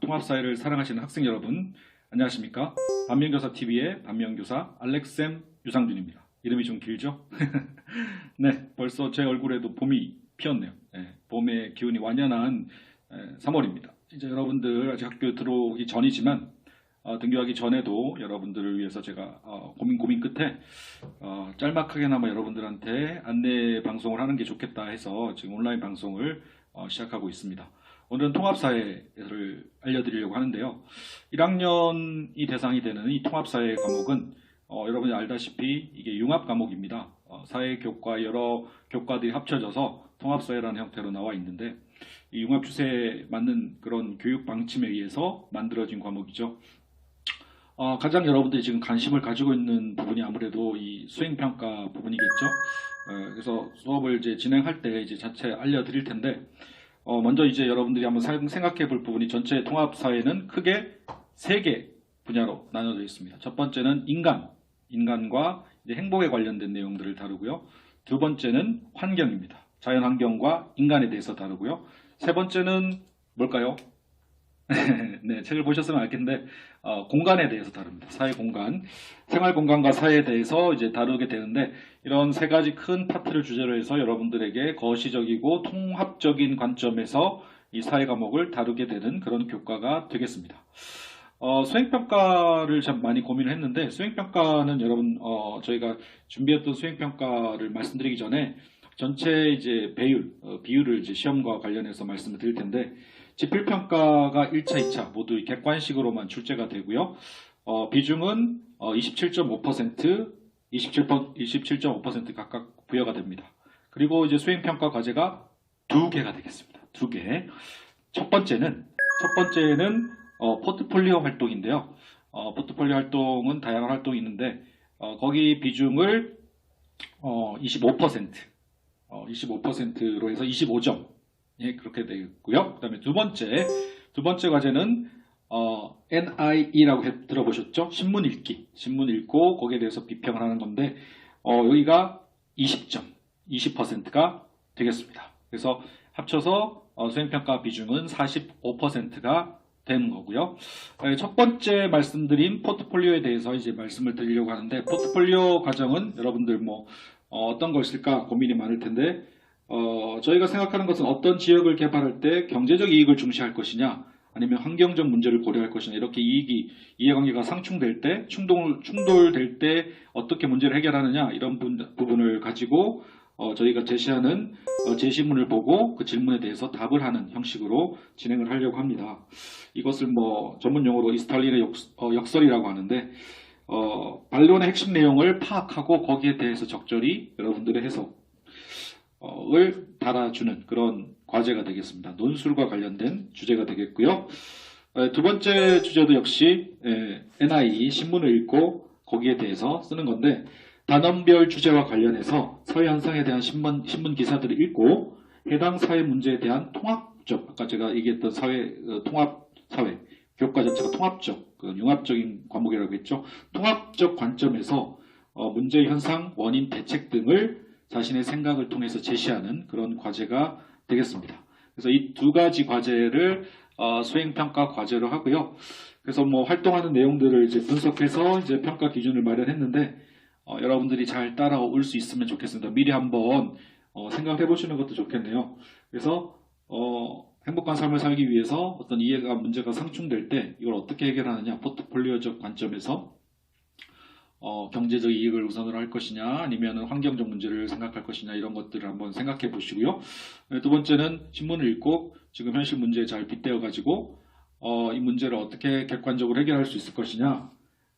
통합사회를 사랑하시는 학생 여러분, 안녕하십니까? 반면교사TV의 반면교사 알렉쌤 유상준입니다. 이름이 좀 길죠? 네, 벌써 제 얼굴에도 봄이 피었네요. 네, 봄의 기운이 완연한 3월입니다. 이제 여러분들 아직 학교 들어오기 전이지만 등교하기 전에도 여러분들을 위해서 제가 고민 끝에 짤막하게나마 여러분들한테 안내 방송을 하는 게 좋겠다 해서 지금 온라인 방송을 시작하고 있습니다. 오늘은 통합사회를 알려드리려고 하는데요. 1학년이 대상이 되는 이 통합사회 과목은 여러분이 알다시피 이게 융합 과목입니다. 사회교과 여러 교과들이 합쳐져서 통합사회라는 형태로 나와 있는데 이 융합 추세에 맞는 그런 교육 방침에 의해서 만들어진 과목이죠. 가장 여러분들이 지금 관심을 가지고 있는 부분이 아무래도 이 수행평가 부분이겠죠. 그래서 수업을 이제 진행할 때 이제 자체 알려드릴 텐데 먼저 이제 여러분들이 한번 생각해 볼 부분이 전체 통합사회는 크게 3개 분야로 나눠져 있습니다. 첫 번째는 인간과 이제 행복에 관련된 내용들을 다루고요. 두 번째는 환경입니다. 자연환경과 인간에 대해서 다루고요. 세 번째는 뭘까요? 네, 책을 보셨으면 알겠는데 공간에 대해서 다룹니다. 사회공간, 생활공간과 사회에 대해서 이제 다루게 되는데 이런 3가지 큰 파트를 주제로 해서 여러분들에게 거시적이고 통합적인 관점에서 이 사회 과목을 다루게 되는 그런 교과가 되겠습니다. 수행평가를 참 많이 고민을 했는데 수행평가는 여러분 저희가 준비했던 수행평가를 말씀드리기 전에 전체 이제 비율을 이제 시험과 관련해서 말씀을 드릴 텐데 지필평가가 1차, 2차 모두 객관식으로만 출제가 되고요. 비중은 27.5%, 27.5% 각각 부여가 됩니다. 그리고 이제 수행평가 과제가 2개가 되겠습니다. 2개. 첫 번째는 포트폴리오 활동인데요. 포트폴리오 활동은 다양한 활동이 있는데 거기 비중을 25%로 해서 25점. 예, 그렇게 되겠고요. 그 다음에 두 번째 과제는 NIE라고 들어보셨죠? 신문 읽기. 신문 읽고 거기에 대해서 비평을 하는 건데 여기가 20점, 20%가 되겠습니다. 그래서 합쳐서 수행평가 비중은 45%가 되는 거고요. 첫 번째 말씀드린 포트폴리오에 대해서 이제 말씀을 드리려고 하는데 포트폴리오 과정은 여러분들 어떤 것일까 고민이 많을 텐데 저희가 생각하는 것은 어떤 지역을 개발할 때 경제적 이익을 중시할 것이냐 아니면 환경적 문제를 고려할 것이냐 이렇게 이해관계가 상충될 때 충돌될 때 어떻게 문제를 해결하느냐 이런 부분을 가지고 저희가 제시하는 제시문을 보고 그 질문에 대해서 답을 하는 형식으로 진행을 하려고 합니다. 이것을 전문 용어로 이스탈린의 역설이라고 하는데 반론의 핵심 내용을 파악하고 거기에 대해서 적절히 여러분들의 해석을 달아주는 그런 과제가 되겠습니다. 논술과 관련된 주제가 되겠고요. 두 번째 주제도 역시 NIE 신문을 읽고 거기에 대해서 쓰는 건데 단원별 주제와 관련해서 사회 현상에 대한 신문 기사들을 읽고 해당 사회 문제에 대한 통합적 아까 제가 얘기했던 통합사회 교과 자체가 통합적 융합적인 과목이라고 했죠. 통합적 관점에서 문제 현상, 원인, 대책 등을 자신의 생각을 통해서 제시하는 그런 과제가 되겠습니다. 그래서 이 2가지 과제를 수행평가 과제로 하고요. 그래서 활동하는 내용들을 이제 분석해서 이제 평가 기준을 마련했는데 여러분들이 잘 따라올 수 있으면 좋겠습니다. 미리 한번 생각해 보시는 것도 좋겠네요. 그래서 행복한 삶을 살기 위해서 어떤 문제가 상충될 때 이걸 어떻게 해결하느냐 포트폴리오적 관점에서 경제적 이익을 우선으로 할 것이냐 아니면 환경적 문제를 생각할 것이냐 이런 것들을 한번 생각해 보시고요. 두 번째는 신문을 읽고 지금 현실 문제에 잘 빗대어 가지고 이 문제를 어떻게 객관적으로 해결할 수 있을 것이냐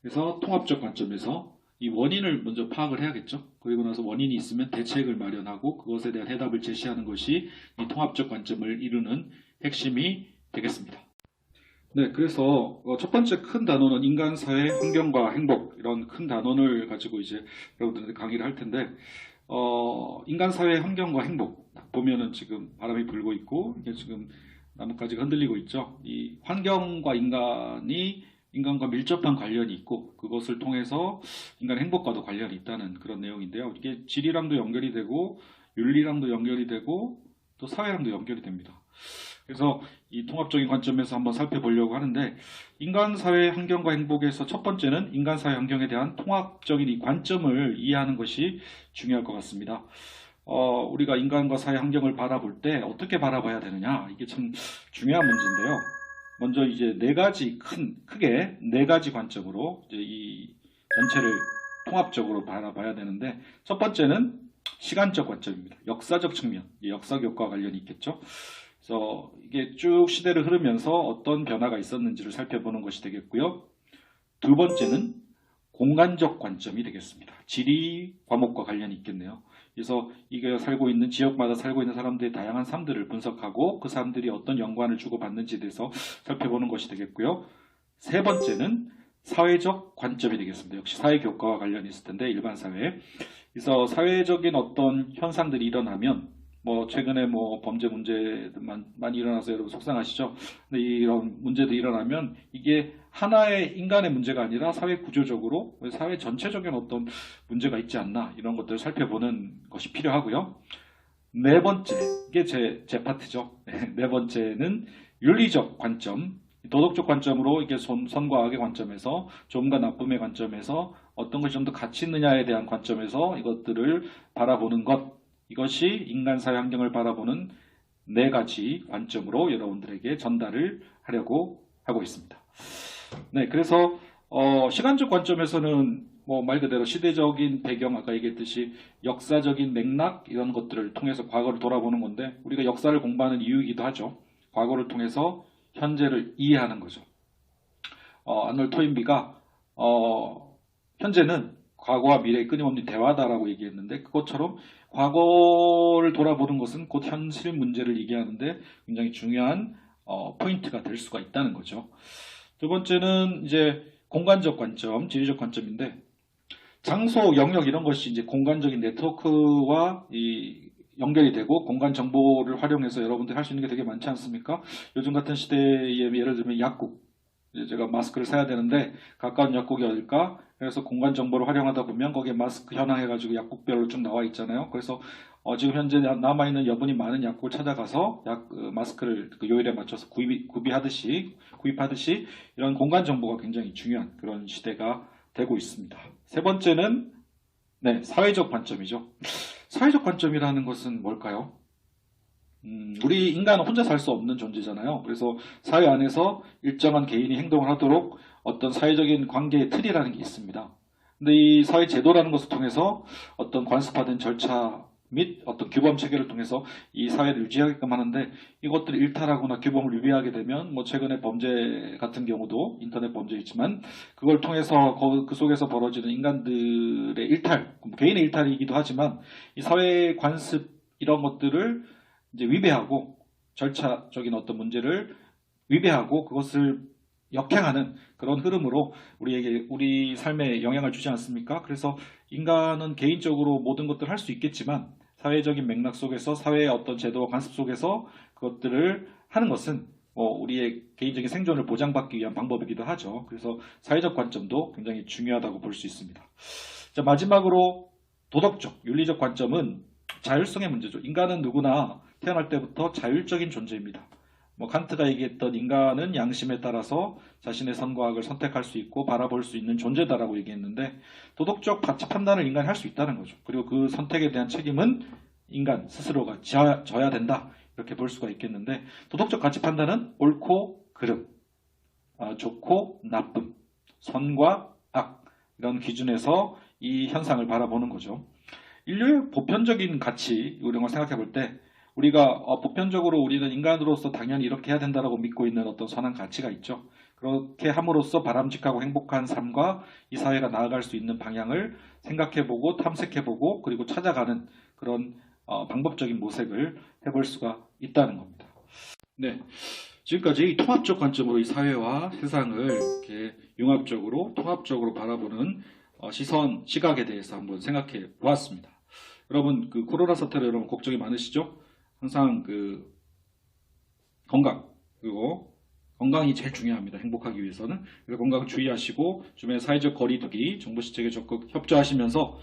그래서 통합적 관점에서 이 원인을 먼저 파악을 해야겠죠. 그리고 나서 원인이 있으면 대책을 마련하고 그것에 대한 해답을 제시하는 것이 이 통합적 관점을 이루는 핵심이 되겠습니다. 네, 그래서 첫 번째 큰 단원은 인간, 사회, 환경과 행복 이런 큰 단원을 가지고 이제 여러분들한테 강의를 할 텐데 인간, 사회, 환경과 행복 보면은 지금 바람이 불고 있고 이게 지금 나뭇가지가 흔들리고 있죠. 이 환경과 인간과 밀접한 관련이 있고 그것을 통해서 인간의 행복과도 관련이 있다는 그런 내용인데요. 이게 질이랑도 연결이 되고 윤리랑도 연결이 되고 또 사회랑도 연결이 됩니다. 그래서 이 통합적인 관점에서 한번 살펴보려고 하는데, 인간 사회 환경과 행복에서 첫 번째는 인간 사회 환경에 대한 통합적인 이 관점을 이해하는 것이 중요할 것 같습니다. 우리가 인간과 사회 환경을 바라볼 때 어떻게 바라봐야 되느냐, 이게 참 중요한 문제인데요. 먼저 이제 크게 네 가지 관점으로 이제 이 전체를 통합적으로 바라봐야 되는데, 첫 번째는 시간적 관점입니다. 역사적 측면, 역사 교과와 관련이 있겠죠. 그래서 이게 쭉 시대를 흐르면서 어떤 변화가 있었는지를 살펴보는 것이 되겠고요. 두 번째는 공간적 관점이 되겠습니다. 지리 과목과 관련이 있겠네요. 그래서 이게 지역마다 살고 있는 사람들의 다양한 삶들을 분석하고 그 사람들이 어떤 연관을 주고받는지에 대해서 살펴보는 것이 되겠고요. 세 번째는 사회적 관점이 되겠습니다. 역시 사회교과와 관련이 있을 텐데, 일반 사회. 그래서 사회적인 어떤 현상들이 일어나면, 최근에 범죄 문제들 많이 일어나서 여러분 속상하시죠? 근데 이런 문제들이 일어나면 이게 하나의 인간의 문제가 아니라 사회 구조적으로, 사회 전체적인 어떤 문제가 있지 않나, 이런 것들을 살펴보는 것이 필요하고요. 네 번째, 이게 제 파트죠. 네 번째는 윤리적 관점, 도덕적 관점으로 이게 선과 악의 관점에서, 좋음과 나쁨의 관점에서 어떤 것이 좀 더 가치 있느냐에 대한 관점에서 이것들을 바라보는 것, 이것이 인간 사회 환경을 바라보는 네 가지 관점으로 여러분들에게 전달을 하려고 하고 있습니다. 네, 그래서 시간적 관점에서는 말 그대로 시대적인 배경, 아까 얘기했듯이 역사적인 맥락, 이런 것들을 통해서 과거를 돌아보는 건데, 우리가 역사를 공부하는 이유이기도 하죠. 과거를 통해서 현재를 이해하는 거죠. 아놀드 토인비가 현재는 과거와 미래의 끊임없는 대화다라고 얘기했는데, 그것처럼 과거를 돌아보는 것은 곧 현실 문제를 얘기하는데 굉장히 중요한 포인트가 될 수가 있다는 거죠. 두 번째는 이제 공간적 관점, 지리적 관점인데, 장소, 영역 이런 것이 이제 공간적인 네트워크와 연결이 되고 공간 정보를 활용해서 여러분들이 할 수 있는 게 되게 많지 않습니까? 요즘 같은 시대에 예를 들면 약국, 제가 마스크를 사야 되는데 가까운 약국이 어딜까? 그래서 공간 정보를 활용하다 보면 거기에 마스크 현황해가지고 약국별로 쭉 나와 있잖아요. 그래서 지금 현재 남아있는 여분이 많은 약국을 찾아가서 마스크를 그 요일에 맞춰서 구입하듯이 이런 공간 정보가 굉장히 중요한 그런 시대가 되고 있습니다. 세 번째는 사회적 관점이죠. 사회적 관점이라는 것은 뭘까요? 우리 인간은 혼자 살 수 없는 존재잖아요. 그래서 사회 안에서 일정한 개인이 행동을 하도록 어떤 사회적인 관계의 틀이라는 게 있습니다. 근데 이 사회 제도라는 것을 통해서 어떤 관습화된 절차 및 어떤 규범 체계를 통해서 이 사회를 유지하게끔 하는데, 이것들을 일탈하거나 규범을 위배하게 되면 최근에 범죄 같은 경우도 인터넷 범죄이지만 그걸 통해서 그 속에서 벌어지는 인간들의 일탈, 개인의 일탈이기도 하지만 이 사회 관습 이런 것들을 이제 위배하고 절차적인 어떤 문제를 위배하고 그것을 역행하는 그런 흐름으로 우리 삶에 영향을 주지 않습니까? 그래서 인간은 개인적으로 모든 것들을 할 수 있겠지만 사회적인 맥락 속에서, 사회의 어떤 제도와 관습 속에서 그것들을 하는 것은 우리의 개인적인 생존을 보장받기 위한 방법이기도 하죠. 그래서 사회적 관점도 굉장히 중요하다고 볼 수 있습니다. 자, 마지막으로 도덕적, 윤리적 관점은 자율성의 문제죠. 인간은 누구나 태어날 때부터 자율적인 존재입니다. 칸트가 얘기했던 인간은 양심에 따라서 자신의 선과 악을 선택할 수 있고 바라볼 수 있는 존재다라고 얘기했는데, 도덕적 가치 판단을 인간이 할 수 있다는 거죠. 그리고 그 선택에 대한 책임은 인간 스스로가 져야 된다, 이렇게 볼 수가 있겠는데, 도덕적 가치 판단은 옳고 그름, 좋고 나쁨, 선과 악, 이런 기준에서 이 현상을 바라보는 거죠. 인류의 보편적인 가치, 이런 걸 생각해 볼 때 우리가 보편적으로 우리는 인간으로서 당연히 이렇게 해야 된다고 믿고 있는 어떤 선한 가치가 있죠. 그렇게 함으로써 바람직하고 행복한 삶과 이 사회가 나아갈 수 있는 방향을 생각해보고 탐색해보고 그리고 찾아가는 그런 방법적인 모색을 해볼 수가 있다는 겁니다. 네, 지금까지 통합적 관점으로 이 사회와 세상을 이렇게 융합적으로 통합적으로 바라보는 시각에 대해서 한번 생각해 보았습니다. 여러분, 코로나 사태로 여러분 걱정이 많으시죠? 항상 건강, 그리고 건강이 제일 중요합니다. 행복하기 위해서는. 그래서 건강 주의하시고 주변에 사회적 거리두기, 정부 시책에 적극 협조하시면서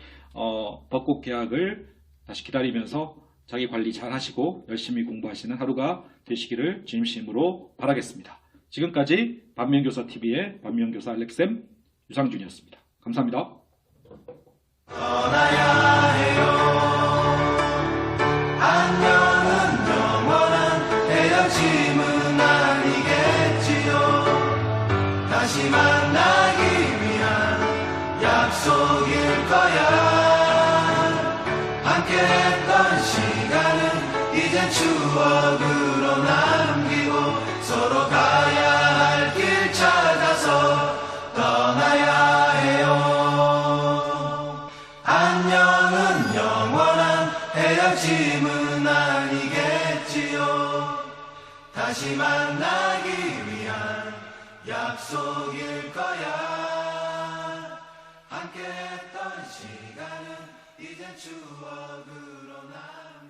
벚꽃 개학을 다시 기다리면서 자기 관리 잘 하시고 열심히 공부하시는 하루가 되시기를 진심으로 바라겠습니다. 지금까지 반면교사TV의 반면교사 알렉쌤 유상준이었습니다. 감사합니다. 떠나야 해요. 안녕은 영원한 헤어짐은 아니겠지요. 다시 만나기 위한 약속일 거야. 함께했던 시간은 이젠 추억으로 남기고 서로 가야 할 길 찾아서 떠나야 해요. 안녕은 영원한 헤어짐은 아니겠지요. 다시 만나기 위한 약속일 거야. 함께했던 시간은 이젠 추억으로 남